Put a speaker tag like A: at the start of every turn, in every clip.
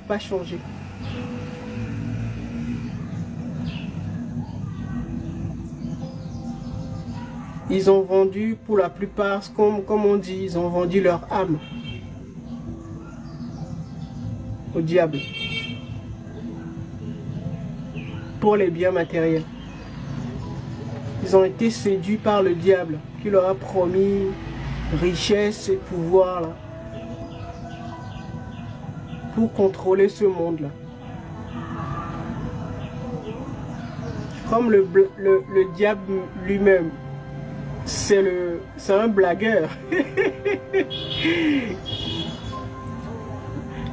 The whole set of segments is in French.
A: peuvent pas changer. Ils ont vendu, pour la plupart, comme on dit, ils ont vendu leur âme au diable pour les biens matériels. Ils ont été séduits par le diable qui leur a promis richesse et pouvoir là, pour contrôler ce monde-là. Comme le diable lui-même, c'est un blagueur.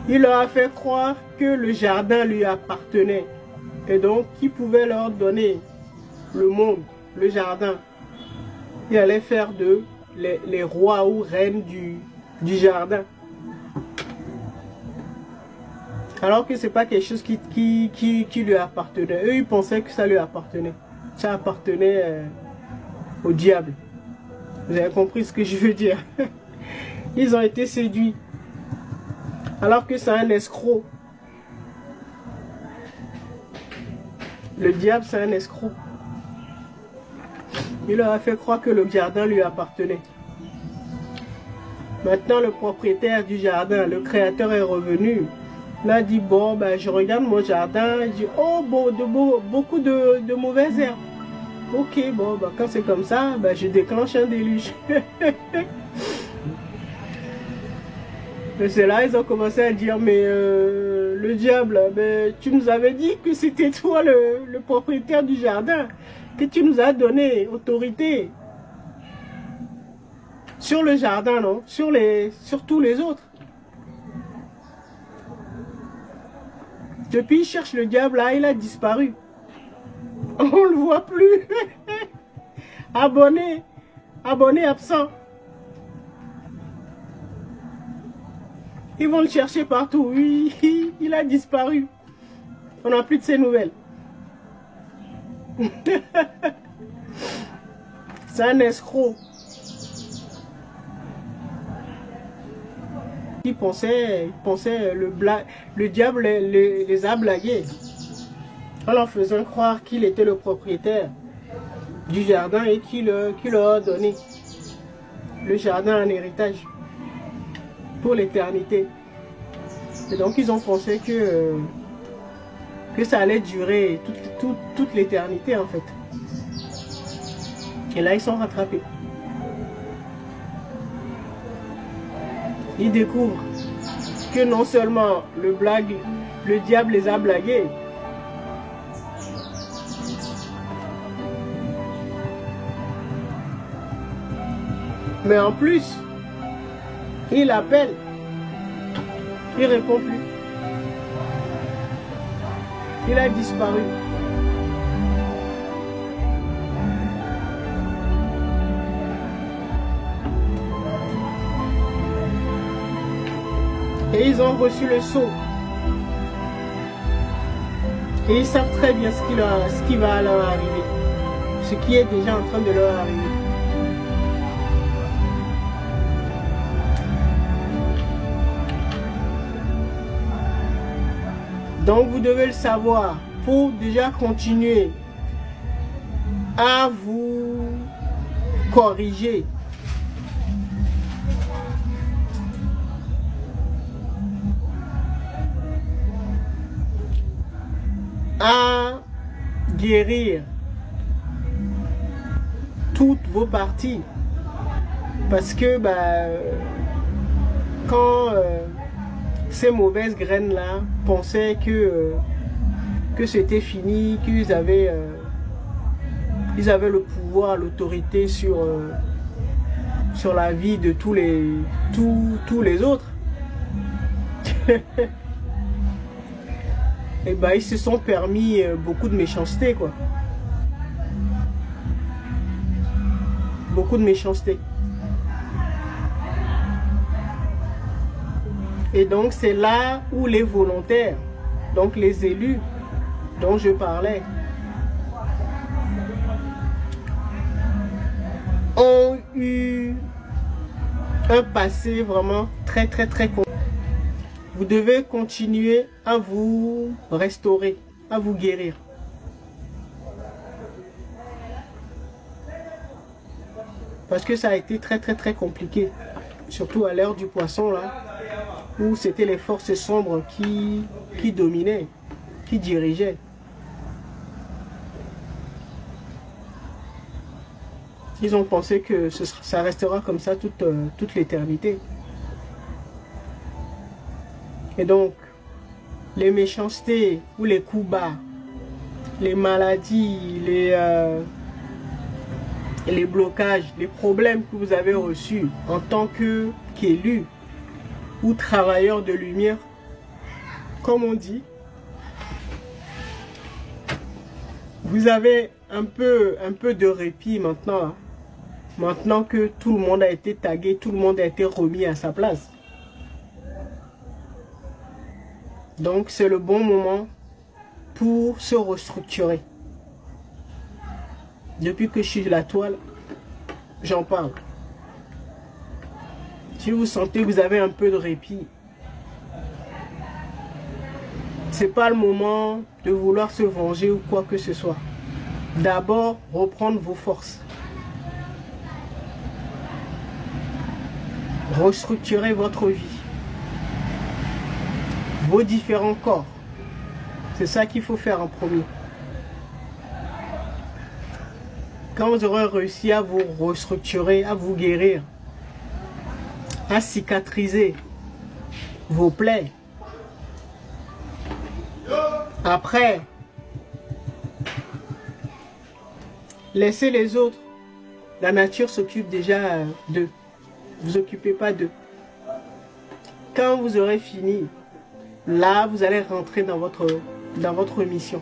A: Il leur a fait croire que le jardin lui appartenait et donc qu'il pouvait leur donner le monde, le jardin. Il allait faire d'eux les rois ou reines du jardin. Alors que c'est pas quelque chose qui lui appartenait. Eux, ils pensaient que ça lui appartenait. Ça appartenait au diable. Vous avez compris ce que je veux dire? Ils ont été séduits. Alors que c'est un escroc. Le diable, c'est un escroc. Il leur a fait croire que le jardin lui appartenait. Maintenant, le propriétaire du jardin, le créateur est revenu. Il a dit, bon, ben, je regarde mon jardin. Il dit, oh, beaucoup de mauvaises herbes. Ok, bon, ben, quand c'est comme ça, ben, je déclenche un déluge. Et c'est là ils ont commencé à dire, mais le diable, ben, tu nous avais dit que c'était toi le propriétaire du jardin, que tu nous as donné autorité sur le jardin, non? Sur tous les autres. Depuis, il cherche le diable, là, il a disparu. On ne le voit plus. Abonné absent. Ils vont le chercher partout. Oui, il a disparu. On n'a plus de ses nouvelles. C'est un escroc. Ils pensaient le diable les a blagués en leur faisant croire qu'il était le propriétaire du jardin et qu'il leur a donné le jardin en héritage pour l'éternité. Et donc ils ont pensé que ça allait durer toute l'éternité en fait. Et là ils sont rattrapés. Ils découvrent que non seulement le diable les a blagués, mais en plus, il appelle, il répond plus. Il a disparu. Et ils ont reçu le sceau. Et ils savent très bien ce qui va leur arriver. Ce qui est déjà en train de leur arriver. Donc vous devez le savoir pour déjà continuer à vous corriger. À guérir toutes vos parties. Parce que quand ces mauvaises graines-là pensaient que c'était fini, qu'ils avaient, le pouvoir, l'autorité sur la vie de tous les autres. Et ils se sont permis beaucoup de méchanceté, quoi. Beaucoup de méchanceté. Et donc c'est là où les volontaires, donc les élus dont je parlais, ont eu un passé vraiment très compliqué. vous devez continuer à vous restaurer, à vous guérir. Parce que ça a été très compliqué. Surtout à l'ère du poisson, là, où c'était les forces sombres qui dominaient, qui dirigeaient. Ils ont pensé que ça restera comme ça toute l'éternité. Et donc, les méchancetés ou les coups bas, les maladies, les blocages, les problèmes que vous avez reçus en tant qu'élu ou travailleur de lumière, comme on dit, vous avez un peu de répit maintenant. Hein. Maintenant que tout le monde a été tagué, tout le monde a été remis à sa place. Donc c'est le bon moment pour se restructurer. Depuis que je suis de la toile, j'en parle. Si vous sentez que vous avez un peu de répit, c'est pas le moment de vouloir se venger ou quoi que ce soit. D'abord, reprendre vos forces. Restructurer votre vie. Vos différents corps. C'est ça qu'il faut faire en premier. Quand vous aurez réussi à vous restructurer, à vous guérir, à cicatriser vos plaies, après, laissez les autres. La nature s'occupe déjà d'eux. Ne vous occupez pas d'eux. Quand vous aurez fini, là, vous allez rentrer dans votre mission.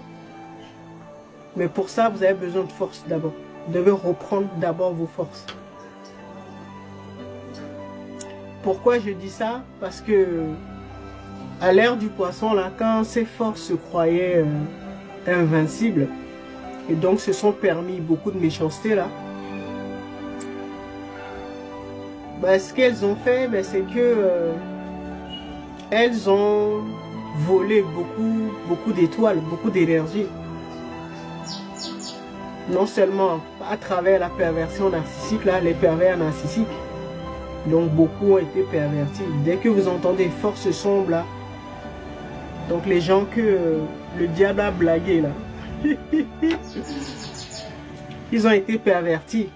A: Mais pour ça, vous avez besoin de force d'abord. Vous devez reprendre d'abord vos forces. Pourquoi je dis ça? Parce que à l'ère du poisson, là, quand ces forces se croyaient invincibles, et donc se sont permis beaucoup de méchanceté là, ce qu'elles ont fait, c'est que elles ont volé beaucoup d'étoiles, beaucoup d'énergie. Non seulement à travers la perversion narcissique, là, les pervers narcissiques, donc beaucoup ont été pervertis. Dès que vous entendez force sombre là, donc les gens que le diable a blagué là, ils ont été pervertis.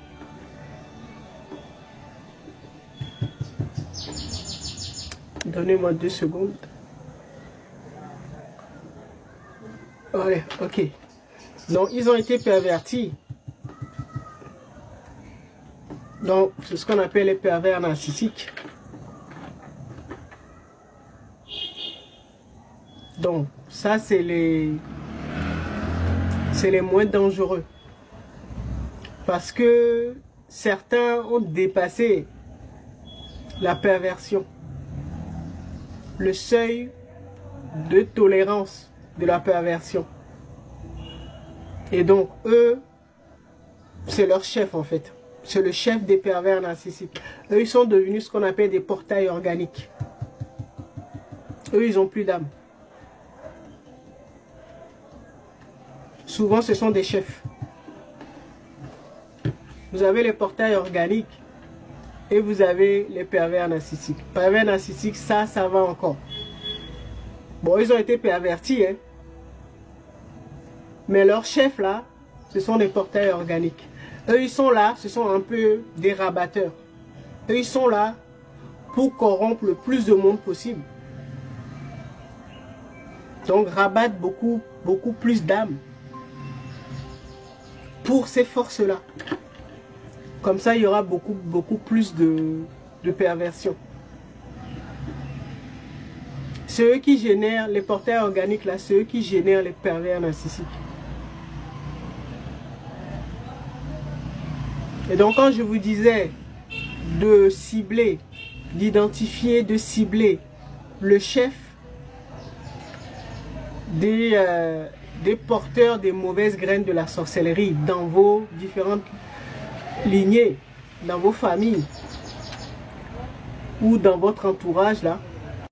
A: Donnez-moi 2 secondes. Ouais, ok. Donc, ils ont été pervertis. Donc, c'est ce qu'on appelle les pervers narcissiques. Donc, ça, c'est les moins dangereux. Parce que certains ont dépassé la perversion. Le seuil de tolérance de la perversion. Et donc, eux, c'est leur chef en fait. C'est le chef des pervers narcissiques. Eux, ils sont devenus ce qu'on appelle des portails organiques. Eux, ils n'ont plus d'âme. Souvent, ce sont des chefs. Vous avez les portails organiques et vous avez les pervers narcissiques. Pervers narcissiques, ça va encore. Bon, ils ont été pervertis, hein. Mais leurs chefs, là, ce sont des portails organiques. Eux, ils sont là, ce sont un peu des rabatteurs. Eux, ils sont là pour corrompre le plus de monde possible. Donc, rabattre beaucoup plus d'âmes pour ces forces-là. Comme ça, il y aura beaucoup plus de perversion. C'est eux qui génèrent les portails organiques, là, c'est eux qui génèrent les pervers narcissiques. Et donc, quand je vous disais de cibler, d'identifier, de cibler le chef des porteurs des mauvaises graines de la sorcellerie dans vos différentes lignées, dans vos familles ou dans votre entourage là,